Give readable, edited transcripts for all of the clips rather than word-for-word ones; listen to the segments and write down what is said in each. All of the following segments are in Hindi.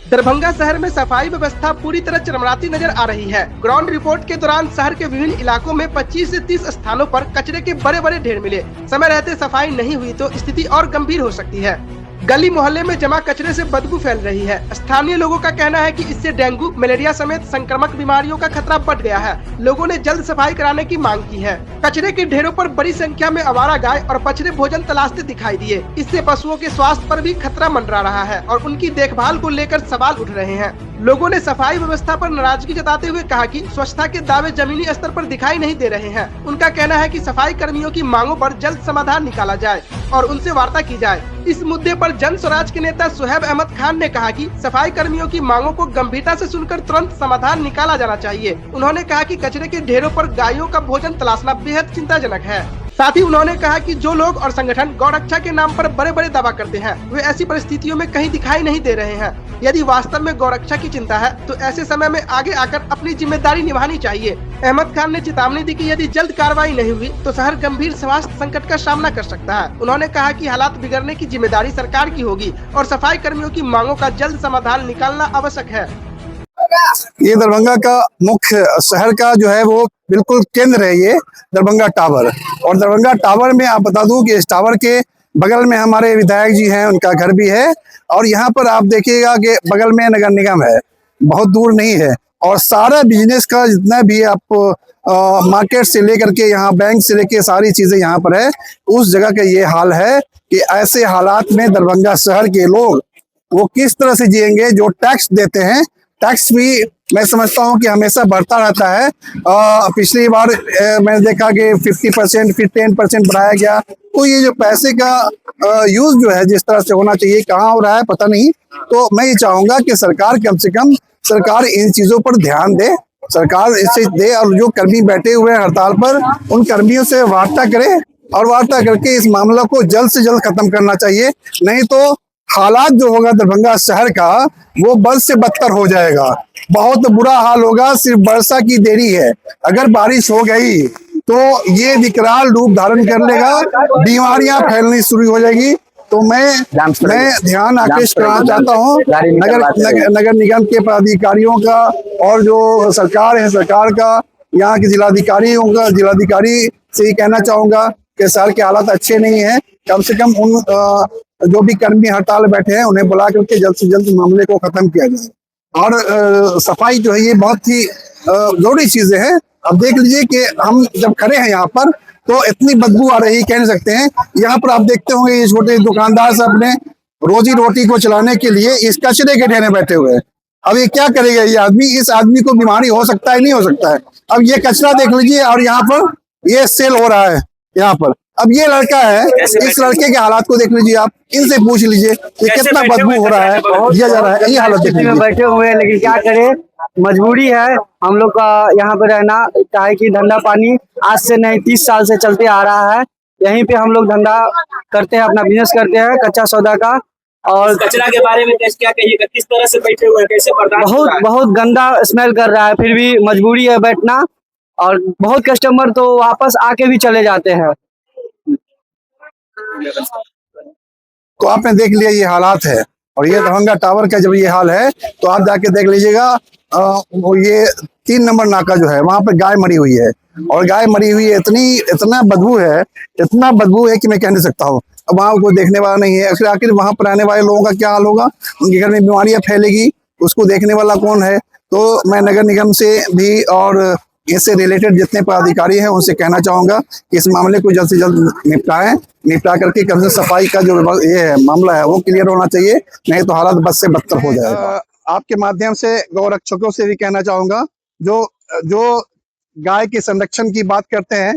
दरभंगा शहर में सफाई व्यवस्था पूरी तरह चरमराती नजर आ रही है। ग्राउंड रिपोर्ट के दौरान शहर के विभिन्न इलाकों में 25 से 30 स्थानों पर कचरे के बड़े बड़े ढेर मिले। समय रहते सफाई नहीं हुई तो स्थिति और गंभीर हो सकती है। गली मोहल्ले में जमा कचरे से बदबू फैल रही है। स्थानीय लोगों का कहना है कि इससे डेंगू, मलेरिया समेत संक्रामक बीमारियों का खतरा बढ़ गया है। लोगों ने जल्द सफाई कराने की मांग की है। कचरे के ढेरों पर बड़ी संख्या में आवारा गाय और बछड़े भोजन तलाशते दिखाई दिए। इससे पशुओं के स्वास्थ्य पर भी खतरा मंडरा रहा है और उनकी देखभाल को लेकर सवाल उठ रहे हैं। लोगों ने सफाई व्यवस्था पर नाराजगी जताते हुए कहा कि स्वच्छता के दावे जमीनी स्तर पर दिखाई नहीं दे रहे हैं। उनका कहना है कि सफाई कर्मियों की मांगों पर जल्द समाधान निकाला जाए और उनसे वार्ता की जाए। इस मुद्दे पर जन स्वराज के नेता सुहैब अहमद खान ने कहा कि सफाई कर्मियों की मांगों को गंभीरता से सुनकर तुरंत समाधान निकाला जाना चाहिए। उन्होंने कहा कि कचरे के ढेरों पर गायों का भोजन तलाशना बेहद चिंताजनक है। साथ ही उन्होंने कहा कि जो लोग और संगठन गौरक्षा के नाम पर बड़े बड़े दावा करते हैं वे ऐसी परिस्थितियों में कहीं दिखाई नहीं दे रहे हैं। यदि वास्तव में गौरक्षा की चिंता है तो ऐसे समय में आगे आकर अपनी जिम्मेदारी निभानी चाहिए। अहमद खान ने चेतावनी दी कि यदि जल्द कार्रवाई नहीं हुई तो शहर गंभीर स्वास्थ्य संकट का सामना कर सकता है। उन्होंने कहा कि हालात बिगड़ने की जिम्मेदारी सरकार की होगी और सफाई कर्मियों की मांगों का जल्द समाधान निकालना आवश्यक है। ये दरभंगा का मुख्य शहर का जो है वो बिल्कुल केंद्र है ये दरभंगा टावर। और दरभंगा टावर में आप बता दूं कि इस टावर के बगल में हमारे विधायक जी हैं, उनका घर भी है। और यहाँ पर आप देखिएगा कि बगल में नगर निगम है, बहुत दूर नहीं है। और सारा बिजनेस का जितना भी आप मार्केट से लेकर के यहाँ बैंक से लेके सारी चीजें यहाँ पर है। उस जगह का ये हाल है कि ऐसे हालात में दरभंगा शहर के लोग वो किस तरह से जिएंगे। जो टैक्स देते हैं, टैक्स भी मैं समझता हूं कि हमेशा बढ़ता रहता है। पिछली बार मैंने देखा कि 50% फिर 10% बढ़ाया गया। तो ये जो पैसे का यूज जो है जिस तरह से होना चाहिए कहाँ हो रहा है पता नहीं। तो मैं ये चाहूंगा कि सरकार कम से कम सरकार इन चीजों पर ध्यान दे, सरकार इसे दे। और जो कर्मी बैठे हुए हैं हड़ताल पर, उन कर्मियों से वार्ता करे और वार्ता करके इस मामला को जल्द से जल्द खत्म करना चाहिए। नहीं तो हालात जो होगा दरभंगा शहर का वो बद से बदतर हो जाएगा। बहुत बुरा हाल होगा। सिर्फ वर्षा की देरी है, अगर बारिश हो गई तो ये विकराल रूप धारण कर लेगा, बीमारियां फैलनी शुरू हो जाएगी। तो मैं ध्यान आकृष्ट कराना चाहता हूँ नगर निगम के पदाधिकारियों का और जो सरकार है सरकार का, यहाँ के जिलाधिकारियों का, जिलाधिकारी से ही कहना चाहूंगा कि शहर के हालात अच्छे नहीं है। कम से कम उन जो भी कर्मी हड़ताल बैठे हैं उन्हें बुला करके जल्द से जल्द मामले को खत्म किया जाए। और सफाई जो है ये बहुत ही जरूरी चीजें हैं। अब देख लीजिए कि हम जब खड़े हैं यहाँ पर तो इतनी बदबू आ रही कह नहीं सकते हैं। यहाँ पर आप देखते होंगे ये छोटे दुकानदार से अपने रोजी रोटी को चलाने के लिए इस कचरे के ढेर में बैठे हुए हैं। अब ये क्या करेगा ये आदमी? इस आदमी को बीमारी हो सकता है, नहीं हो सकता है। अब ये कचरा देख लीजिए और यहाँ पर ये सेल हो रहा है यहाँ पर। अब ये लड़का है, इस लड़के के हालात को देख लीजिए आप, इनसे पूछ लीजिए कि कितना बदबू हो रहा है, दिया जा रहा है। ये हालत देख लीजिए। बैठे हुए हैं लेकिन क्या करें, मजबूरी है हम लोग का यहाँ पे रहना। चाहे कि धंधा पानी आज से नहीं 30 साल से चलते आ रहा है। यहीं पे हम लोग धंधा करते हैं, अपना बिजनेस करते हैं कच्चा सौदा का। और कचरा के बारे में क्या कहिएगा, किस तरह से बैठे हुए हैं, कैसे बर्दाश्त? बहुत गंदा स्मेल कर रहा है, फिर भी मजबूरी है बैठना। और बहुत कस्टमर तो वापस आके भी चले जाते हैं। तो आपने देख लिया ये हालात है। और ये दरभंगा टावर का जब ये हाल है तो आप जाके देख लीजिएगा ये 3 नंबर नाका जो है वहां पर गाय मरी हुई है। और गाय मरी हुई है, इतना बदबू है, इतना बदबू है कि मैं कह नहीं सकता हूँ। अब वहां कोई देखने वाला नहीं है। आखिर वहां पर रहने वाले लोगों का क्या हाल होगा? उनके घर में बीमारियां फैलेगी, उसको देखने वाला कौन है? तो मैं नगर निगम से भी और इससे रिलेटेड जितने पदाधिकारी हैं उनसे कहना चाहूंगा कि इस मामले को जल्द से जल्द निपटा करके कम से सफाई का जो ये है मामला है वो क्लियर होना चाहिए। नहीं तो हालात बद से बदतर हो जाएगा। आपके माध्यम से गौरक्षकों से भी कहना चाहूंगा, जो गाय के संरक्षण की बात करते हैं,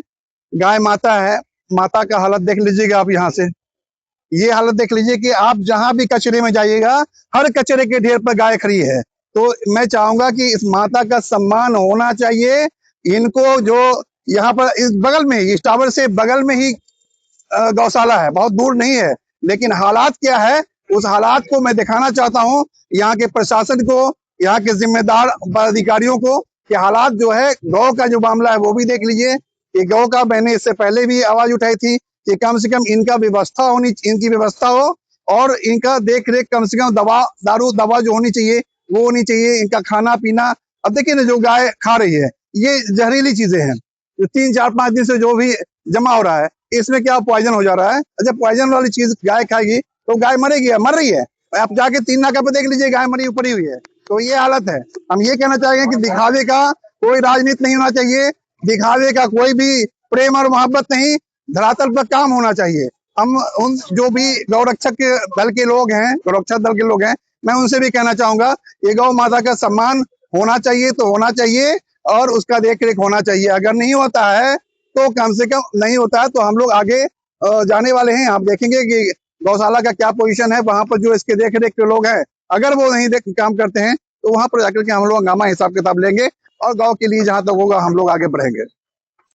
गाय माता है, माता का हालत देख लीजिएगा आप। यहाँ से ये हालत देख लीजिए कि आप जहां भी कचरे में जाइएगा हर कचरे के ढेर पर गाय खड़ी है। तो मैं चाहूंगा कि इस माता का सम्मान होना चाहिए। इनको जो यहाँ पर इस बगल में ही, इस टावर से बगल में ही गौशाला है, बहुत दूर नहीं है। लेकिन हालात क्या है उस हालात को मैं दिखाना चाहता हूँ यहाँ के प्रशासन को, यहाँ के जिम्मेदार पदाधिकारियों को कि हालात जो है गौ का जो मामला है वो भी देख लीजिए। कि गौ का मैंने इससे पहले भी आवाज उठाई थी कि कम से कम इनकी व्यवस्था हो और इनका देख रेख कम से कम दवा जो होनी चाहिए वो होनी चाहिए। इनका खाना पीना, अब देखिए ना जो गाय खा रही है ये जहरीली चीजें हैं, जो 3-4-5 दिन से जो भी जमा हो रहा है इसमें क्या पॉइजन हो जा रहा है। अच्छा, पॉइजन वाली चीज गाय खाएगी तो गाय मरेगी, मर रही है। आप जाके 3 नाका पे देख लीजिए, गाय मरी पड़ी हुई है। तो ये हालत है। हम ये कहना चाहेंगे कि दिखावे का कोई राजनीति नहीं होना चाहिए, दिखावे का कोई भी प्रेम और मोहब्बत नहीं, धरातल पर काम होना चाहिए। हम उन जो भी गौरक्षक दल के लोग हैं, गौरक्षक दल के लोग हैं, मैं उनसे भी कहना चाहूंगा ये गौ माता का सम्मान होना चाहिए तो होना चाहिए और उसका देख रेख होना चाहिए। अगर नहीं होता है तो कम से कम नहीं होता है तो हम लोग आगे जाने वाले हैं। आप देखेंगे कि गौशाला का क्या पोजीशन है, वहां पर जो इसके देख रेख के लोग हैं अगर वो नहीं काम करते हैं तो वहां पर जाकर के हम लोग हंगामा हिसाब किताब लेंगे और गाँव के लिए जहां तक होगा हम लोग आगे बढ़ेंगे।